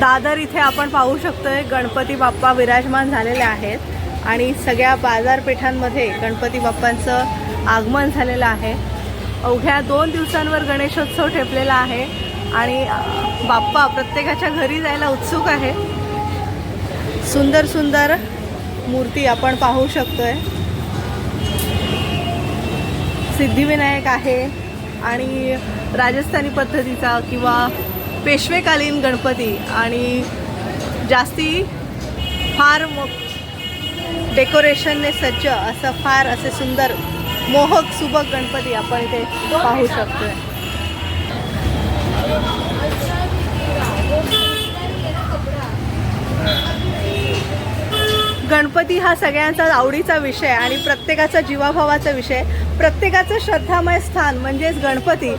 दादर इथे आपण पाहू शकतोय गणपती बाप्पा विराजमान झालेले आहेत आणि सगळ्या बाजारपेठांमध्ये गणपती बाप्पांचं आगमन झालेलं आहे। अवघ्या 2 दिवसांवर गणेशोत्सव ठेपलेला आहे आणि बाप्पा प्रत्येकाच्या घरी जायला उत्सुक आहे। सुंदर सुंदर मूर्ती आपण पाहू शकतोय। सिद्धिविनायक आहे आणि राजस्थानी पद्धतीचा किंवा पेशवेकालीन गणपती आणि जास्ती फार डेकोरेशनने सज्ज असं फार असे सुंदर मोहक सुबक गणपती आपण इथे पाहू शकतोय। गणपती हा सगळ्यांचा आवडीचा विषय आणि प्रत्येकाचा जीवाभावाचा विषय, प्रत्येकाचं श्रद्धामय स्थान म्हणजेच गणपती।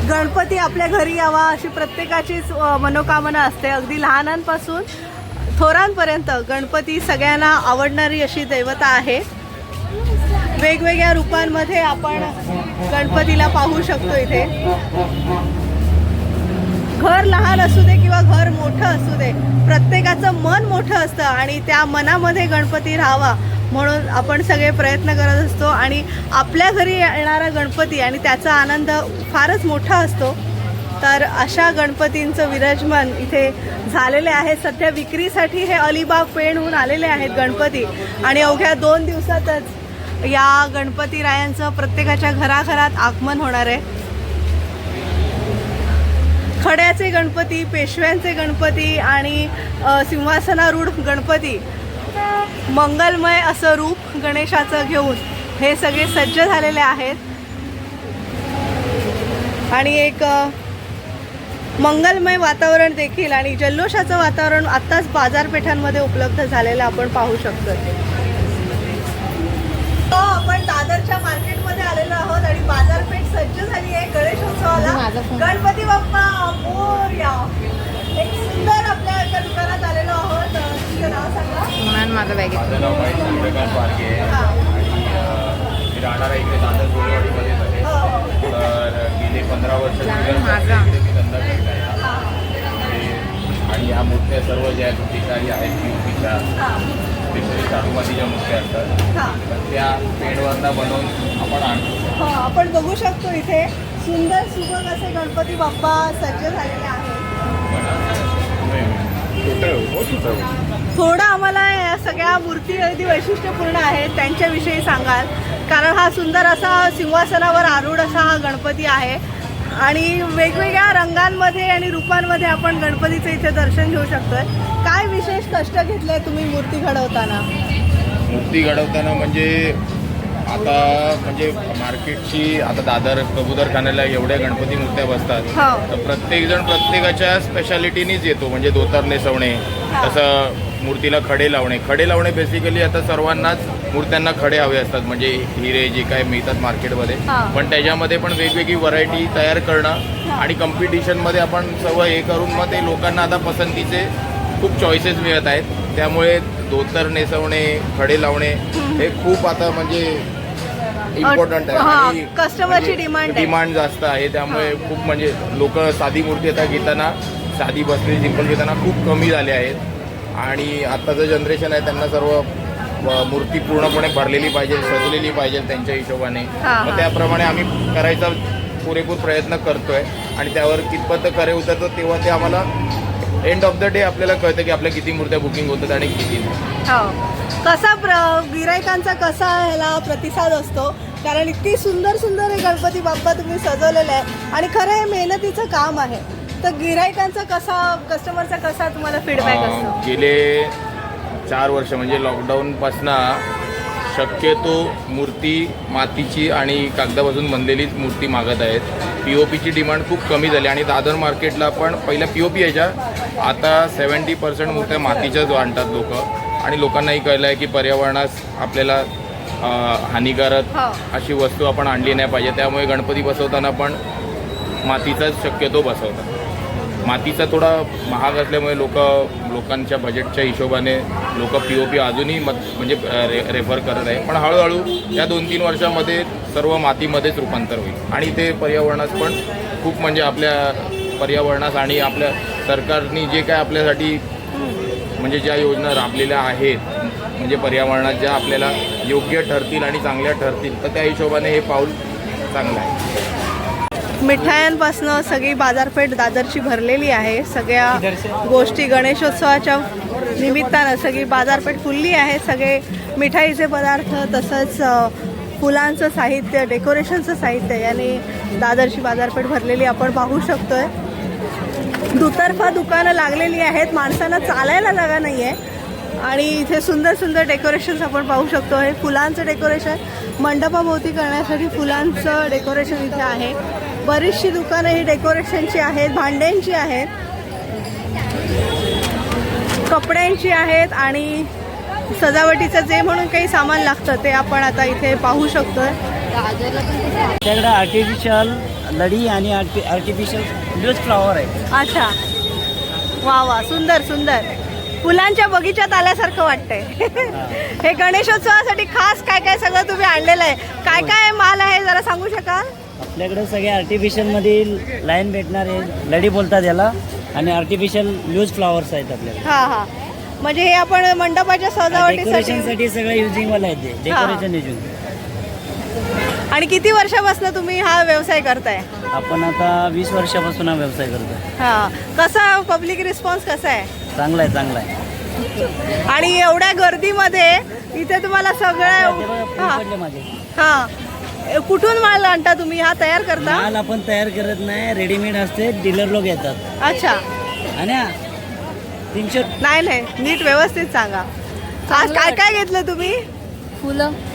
गणपती आपल्या घरी यावा अशी प्रत्येकाचीच मनोकामना असते। अगदी लहानांपासून थोरांपर्यंत गणपती सगळ्यांना आवडणारी अशी दैवता आहे। वेगवेगळ्या रूपांमध्ये आपण गणपतीला पाहू शकतो इथे। घर लहान असू दे किंवा घर मोठं असू दे, प्रत्येकाचं मन मोठं असतं आणि त्या मनामध्ये गणपती राहावा म्हणून आपण सगळे प्रयत्न करत असतो आणि आपल्या घरी येणारा गणपती आणि त्याचा आनंद फारच मोठा असतो। तर अशा गणपतींचं विराजमान इथे झालेले आहे। सध्या विक्रीसाठी हे अलिबाग पेणहून आलेले आहेत गणपती आणि अवघ्या 2 दिवसातच या गणपतीरायांचं प्रत्येकाच्या घराघरात आगमन होणार आहे। खड्याचे गणपती, पेशव्यांचे गणपती आणि सिंहासनारूढ गणपती, मंगलमय असं रूप गणेशाचं घेऊन हे सगळे सज्ज झालेले आहेत आणि एक मंगलमय वातावरण देखील आणि जल्लोषाचं वातावरण आत्ताच बाजारपेठांमध्ये उपलब्ध झालेलं आपण पाहू शकतो। आपण दादरच्या मार्केटमध्ये आलेलो आहोत आणि बाजारपेठ सज्ज झाली आहे गणेशोत्सवाला। गणपती बाप्पा मोरया। एक सुंदर आपल्या एका दुकानात आलेलो आहोत। तुझं नाव सांगा? माझं बॅग माझं नाव भाई चंद्रकांत पारखे आहे आणि मी राहणार इकडे दादर गोरेवाडीमध्येच आहे। तर गेले 15 वर्ष इकडे मी धंदा करत आहे आणि ह्या मूर्त्या सर्व ज्या ठिकाणी आहेत पीओपीच्या स्पेशली शाडूमातीच्या मूर्त्या असतात तर त्या पेंडवरनं बनवून आपण आणतो। आपण बघू शकतो इथे सुंदर सुबक असे गणपती बाप्पा सज्ज झालेले आहेत। थोडं आम्हाला या सगळ्या मूर्ती अगदी वैशिष्ट्यपूर्ण आहेत त्यांच्याविषयी सांगाल, कारण हा सुंदर असा सिंहासनावर आरूढ असा हा गणपती आहे आणि वेगवेगळ्या रंगांमध्ये आणि रूपांमध्ये आपण गणपतीचं इथे दर्शन घेऊ शकतोय। काय विशेष कष्ट घेतले तुम्ही मूर्ती घडवताना? मूर्ती घडवताना म्हणजे आता म्हणजे मार्केटची आता दादर कबूतरखान्याला एवढ्या गणपती मूर्त्या बसतात तर प्रत्येकजण प्रत्येकाच्या स्पेशालिटीनीच येतो। म्हणजे धोतर नेसवणे, तसं मूर्तीला खडे लावणे बेसिकली आता सर्वांनाच मूर्त्यांना खडे हवे असतात, म्हणजे हिरे जे काय मिळतात मार्केटमध्ये, पण त्याच्यामध्ये पण वेगवेगळी व्हरायटी तयार करणं आणि कॉम्पिटिशनमध्ये आपण सर्व हे करून मग ते लोकांना आता पसंतीचे खूप चॉईसेस मिळत आहेत। त्यामुळे धोतर नेसवणे, खडे लावणे हे खूप आता म्हणजे इम्पॉर्टंट आहे आणि कस्टमरची डिमांड जास्त आहे। त्यामुळे खूप म्हणजे लोक साधी मूर्ती आता घेताना, साधी बसलेली सिंपल घेताना खूप कमी झाले आहेत आणि आत्ताचं जनरेशन आहे त्यांना सर्व मूर्ती पूर्णपणे भरलेली पाहिजे, सजलेली पाहिजे त्यांच्या हिशोबाने। मग त्याप्रमाणे आम्ही करायचा पुरेपूर प्रयत्न करतोय आणि त्यावर कितपत खरे उतरतो तेव्हा ते आम्हाला एंड ऑफ द डे आपल्याला कळतं की आपल्या किती मूर्त्या बुकिंग होतात आणि किती नाही। कसा गिरायकांचा कसा ह्याला प्रतिसाद असतो, कारण इतकी सुंदर सुंदर हे गणपती बाप्पा तुम्ही सजवलेले आहे आणि खरं हे मेहनतीचं काम आहे, तर गिरायकांचा कसा, कस्टमरचा कसा तुम्हाला फीडबॅक असतो? गेले 4 वर्ष म्हणजे लॉकडाऊनपासून शक्यतो मूर्ती मातीची आणि कागदापासून बनलेलीच मूर्ती मागत आहेत। पीओपीची डिमांड खूप कमी झाली आणि दादर मार्केटला पण पहिल्या पीओपी यायच्या, आता 70% मूर्त्या मातीच्याच आणतात लोक आणि लोकांनाही कळलं आहे की पर्यावरणास आपल्याला हानिकारक अशी वस्तू आपण आणली नाही पाहिजे। त्यामुळे गणपती बसवताना पण मातीचाच शक्यतो बसवतात। मातीचा थोडा महाग असल्यामुळे लोकांच्या बजेटच्या हिशोबाने लोक पीओपी अजूनही म्हणजे रेफर करत आहे, पण हळूहळू या 2-3 वर्षामध्ये सर्व मातीमध्येच रूपांतर होईल आणि ते पर्यावरणास पण खूप म्हणजे आपल्या पर्यावरणास आणि आपल्या सरकारने जे काय आपल्यासाठी म्हणजे ज्या योजना राबलेल्या आहेत म्हणजे पर्यावरणात ज्या आपल्याला योग्य ठरतील आणि चांगल्या ठरतील, तर त्या हिशोबाने हे पाऊल चांगलं आहे. मिठायांपासनं सगळी बाजारपेठ दादरची भरलेली आहे. सगळ्या गोष्टी गणेशोत्सवाच्या निमित्तानं सगळी बाजारपेठ फुलली आहे. सगळे मिठाईचे पदार्थ तसंच फुलांचं साहित्य, डेकोरेशनचं साहित्य याने दादरची बाजारपेठ भरलेली आपण पाहू शकतोय. दुतर्फा दुकानं लागलेली आहेत, माणसांना चालायला जागा नाही आहे. आणि इथे सुंदर सुंदर डेकोरेशन्स आपण पाहू शकतो. हे फुलांचं डेकोरेशन मंडपाभोवती करण्यासाठी फुलांचं डेकोरेशन इथे आहे. बरीचशी दुकानं ही डेकोरेशनची आहेत, भांड्यांची आहेत, कपड्यांची आहेत आणि सजावटीचं जे म्हणून काही सामान लागतं ते आपण आता इथे पाहू शकतोय. त्याकडे आर्टिफिशियल लढी आणि आर्टिफिशियल लूज फ्लॉवर आहे. अच्छा, वा वा, सुंदर सुंदर, फुलांच्या बगीच्यात आल्यासारखं वाटतंय. हे गणेशोत्सवासाठी खास काय काय सगळं तुम्ही आणलेलं आहे? काय काय माल आहे जरा सांगू शकाल? आपल्याकडे सगळे आर्टिफिशियलमध्ये लाईन भेटणारे लढी बोलतात याला आणि आर्टिफिशियल लूज फ्लॉवर्स आहेत आपल्याकडे. हां हां, म्हणजे हे आपण मंडपाच्या सजावटीसाठी डेकोरेशनसाठी सगळं युजिंगवाला आहे ते डेकोरेशन युजिंग. आणि किती वर्षापासून तुम्ही हा व्यवसाय करताय? आपण आता 20 वर्षापासून हा व्यवसाय करतो. हां, कसा पब्लिक रिस्पॉन्स कसा आहे? चांगला आहे, चांगला आहे. आणि एवढ्या गर्दीमध्ये इथे तुम्हाला सगळं पडले माझे हां, कुठून माल आणता तुम्ही? हा तयार करता? माल आपण तयार करत नाही, रेडीमेड असते, डीलर लोक येतात. अच्छा, आणि 300 नाही नाही, नीट व्यवस्थित सांगा. आज काय काय घेतलं तुम्ही?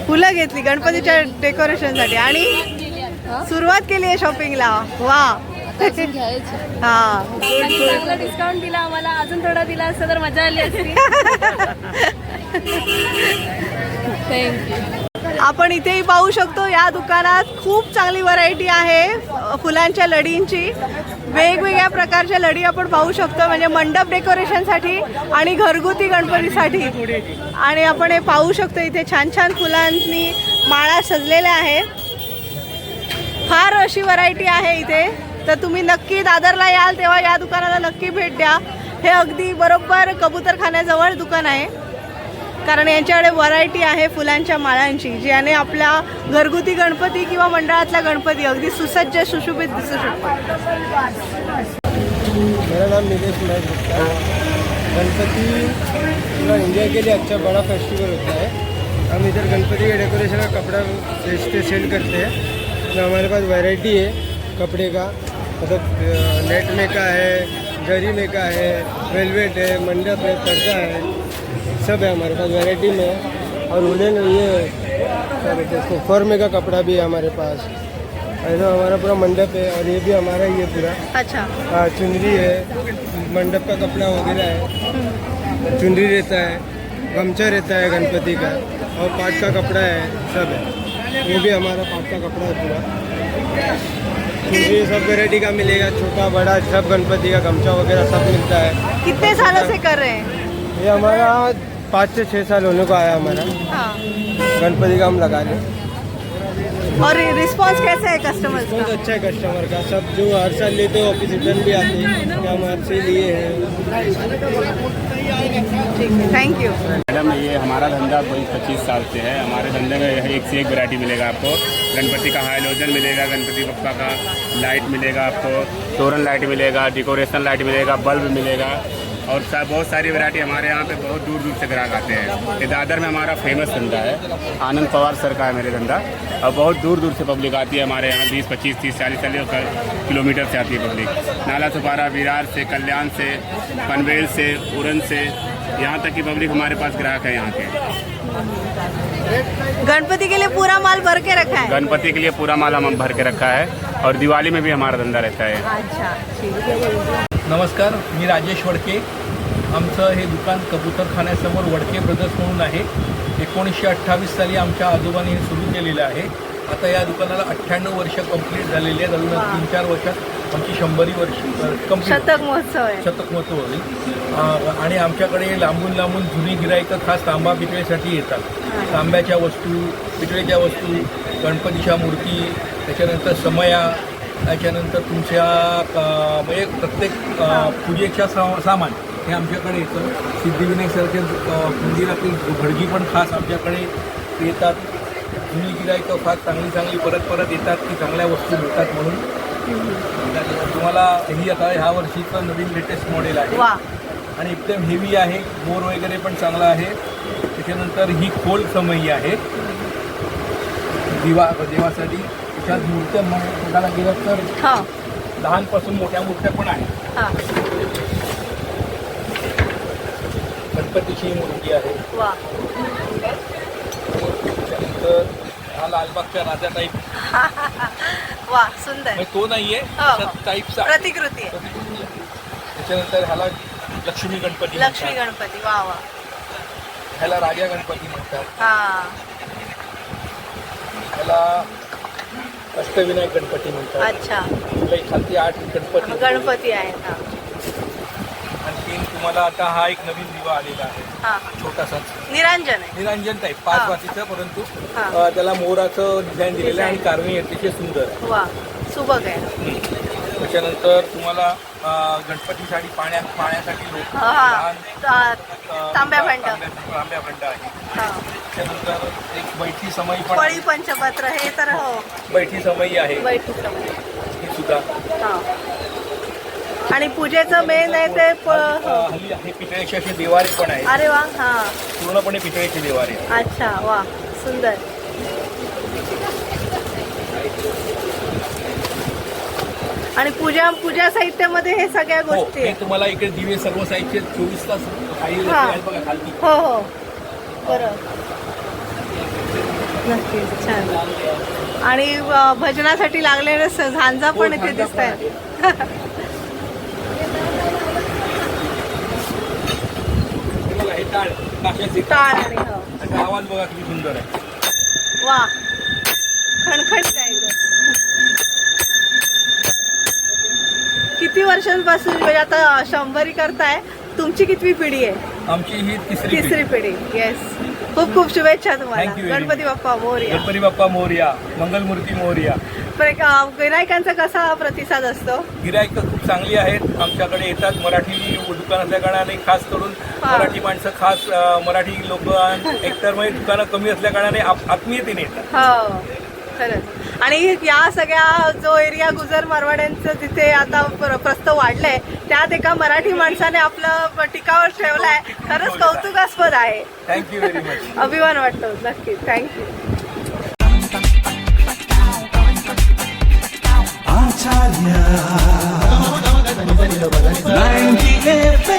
फुलं घेतली गणपतीच्या डेकोरेशनसाठी आणि सुरुवात केली आहे शॉपिंगला. वा, हा, चांगला डिस्काउंट दिला आम्हाला, अजून थोडा दिला असता तर मजा आली असती. थँक्यू. आपण इथेही पाहू शकतो या दुकानात खूप चांगली व्हरायटी आहे फुलांच्या लढींची. वेगवेगळ्या प्रकारच्या लढी आपण पाहू शकतो, म्हणजे मंडप डेकोरेशनसाठी आणि घरगुती गणपतीसाठी. आणि आपण हे पाहू शकतो इथे छान छान फुलांनी माळा सजलेल्या आहेत. फार अशी व्हरायटी आहे इथे, तर तुम्ही नक्की दादरला याल तेव्हा या दुकानाला नक्की भेट द्या. हे अगदी बरोबर कबूतरखान्याजवळ दुकान आहे, कारण यांच्याकडे व्हरायटी आहे फुलांच्या माळांची, ज्याने आपल्या घरगुती गणपती किंवा मंडळातला गणपती अगदी सुसज्ज सुशोभित दिसू शकतो. मेरा नाम नीलेश नायक गुप्ता है. गणपति पूरा इंडिया के लिए अच्छा बड़ा फेस्टिवल होता है. हम इधर गणपति के डेकोरेशन का कपड़ा बेचते सेल करते हैं. तो हमारे पास वैरायटी है कपड़े का, मतलब नेट में का है, जरी में का है, वेलवेट है, मंडप है, पर्दा है, सब है हमारे पास वैरायटी में. और वुलन ये क्या बोलते हैं इसको, फॉर्मे का कपड़ा भी है हमारे पास. ऐसा हमारा पूरा मंडप है. और ये भी हमारा ही है पूरा. अच्छा, हाँ, चुनरी है, मंडप का कपड़ा वगैरह है, चुनरी रहता है, गमछा रहता है गणपति का, और पाट का कपड़ा है, सब है. वो भी हमारा पाट का कपड़ा है पूरा. चुनरी सब वैरायटी का मिलेगा, छोटा बड़ा सब गणपति का गमछा वगैरह सब मिलता है. कितने सालों से कर रहे हैं? ये हमारा 5 से 6 साल होने को आया हमारा हाँ. गणपति का हम लगा लें. और रिस्पॉन्स कैसा है कस्टमर्स बहुत का? अच्छा है कस्टमर का. सब जो हर साल लेते हो ऑफिस रिटर्न भी आते हैं कि हम आपसे लिए हैं. ठीक है, थैंक यू. मैडम, ये हमारा धंधा 25 साल से है. हमारे धंधे में एक से एक वैरायटी मिलेगा आपको. गणपति का हाइलोजन मिलेगा, गणपति बप्पा का लाइट मिलेगा आपको, तोरण लाइट मिलेगा, डेकोरेशन लाइट मिलेगा, बल्ब मिलेगा, और बहुत सारी वैरायटी. हमारे यहाँ पे बहुत दूर दूर से ग्राहक आते हैं. ये दादर में हमारा फेमस धंधा है. आनंद पवार सर का है मेरे धंधा, और बहुत दूर दूर से पब्लिक आती है हमारे यहाँ. 20, 25, 30, 40 किलोमीटर से आती है पब्लिक. नाला सुपारा, विरार से, कल्याण से, पनवेल से, उरन से, यहाँ तक की पब्लिक हमारे पास ग्राहक है यहाँ के. गणपति के लिए पूरा माल भर के रखा है? गणपति के लिए पूरा माल हम भर के रखा है, और दिवाली में भी हमारा धंधा रहता है. अच्छा, ठीक है. नमस्कार, मी राजेश वडके. आमचं हे दुकान कबूतरखान्यासमोर वडके ब्रदर्स म्हणून आहे. 1928 साली आमच्या आजोबांनी हे सुरू केलेलं आहे. आता या दुकानाला 98 वर्ष कंप्लीट झालेली आहेत. अजून 3-4 वर्षात आमची 100वी वर्ष कंप्लीट, शतक महोत्सव आहे. शतक महोत्सव होईल. आणि आमच्याकडे लांबून लांबून जुनी गिराईकं खास तांबा पितळेसाठी येतात. तांब्याच्या वस्तू, पितळेच्या वस्तू, गणपतीच्या मूर्ती, त्याच्यानंतर समया, त्याच्यानंतर तुमच्या म्हणजे प्रत्येक पूजेच्या सामान हे आमच्याकडे येतं. सिद्धिविनायकसारख्या मंदिरातील भडगी पण खास आमच्याकडे येतात. जुनी गिरायकं फार चांगली परत येतात की चांगल्या वस्तू मिळतात म्हणून. तुम्हाला ही आता ह्या वर्षीचं नवीन लेटेस्ट मॉडेल आहे वा आणि एकदम हेवी आहे. मोर वगैरे पण चांगला आहे. त्याच्यानंतर ही खोल समई आहे देवासाठी. त्याच्यात मूर्त्या बघायला गेलं तर हां लहानपासून मोठ्या मूर्त्या पण आहेत. हां गणपतीची मूर्ती आहे. वा त्याच्यानंतर हा लालबागच्या राजा टाईप वा सुंदर म्हणजे तो नाहीये हो. टाईपचा प्रतिकृती आहे. त्याच्यानंतर ह्याला लक्ष्मी गणपती लक्ष्मी म्हणतात. गणपती वा वा ह्याला राजा गणपती म्हणतात. हा ह्याला अष्टविनायक गणपती म्हणतात. अच्छा आपल्या खालती 8 गणपती गणपती आहेत. आणखीन तुम्हाला आता हा एक नवीन दिवा आलेला आहे हा छोटासाच निरंजन आहे. निरंजन टाईप 5 हा. वातीचं परंतु हा. त्याला मोराचं डिझाईन दिलेलं आहे आणि कार्विंग अतिशय सुंदर आहे. वा सुबक आहे. त्याच्यानंतर तुम्हाला गणपतीसाठी पाण्यासाठी लोक हा तांब्या भांड तांब्या भांड आहे. हा त्याच्यानंतर एक बैठी समई पण पळी पंचपत्र हे तर हो बैठी समई आहे बैठी समय ही सुद्धा. हा आणि पूजेचं मेन आहे ते हल्ली हे पितळेचे असे देवारे पण आहेत. अरे वा हा पूर्णपणे पितळेचे देवारे. अच्छा वा सुंदर. आणि पूजा साहित्यामध्ये हे सगळ्या हो, गोष्टी हे आहेत. तुम्हाला इकडे दिवे सर्व साईडचे 24 तास काही हा. आहेत बघा खालती. हो हो बरं नक्कीच छान. आणि भजनासाठी लागलेले झांजा पण इथे झांजा दिसत पण आहेत. हे बघा, हे टाळ काशाचे टाळ आणि हो त्याचा आवाज बघा किती सुंदर आहे. वा खणखणीत आहे एकदम. किती वर्षांपासून म्हणजे आता 100 करताय. तुमची कितवी पिढी आहे? आमची ही तिसरी तिसरी पिढी. येस खूप खूप शुभेच्छा तुम्हाला. Thank you very Ganpati Bappa Morya. Ganpati Bappa Morya. Mangalmurti Morya. गिरायकांचा कसा प्रतिसाद असतो? गिरायकं खूप चांगली आहेत. आमच्याकडे येतात. मराठी दुकान असल्या कारणाने खास करून हा. मराठी माणसं खास मराठी लोक एकतर म्हणजे दुकानं कमी असल्या कारणाने आत्मीयतेने येतात. हो खरंच. आणि या सगळ्या जो एरिया गुजर मारवाड्यांचं तिथे आता प्रस्त वाढलंय त्यात एका मराठी माणसाने आपलं टिकावर ठेवलाय. खरंच कौतुकास्पद आहे. Thank you very much. अभिमान वाटतो नक्की. थँक्यू. Acharya 98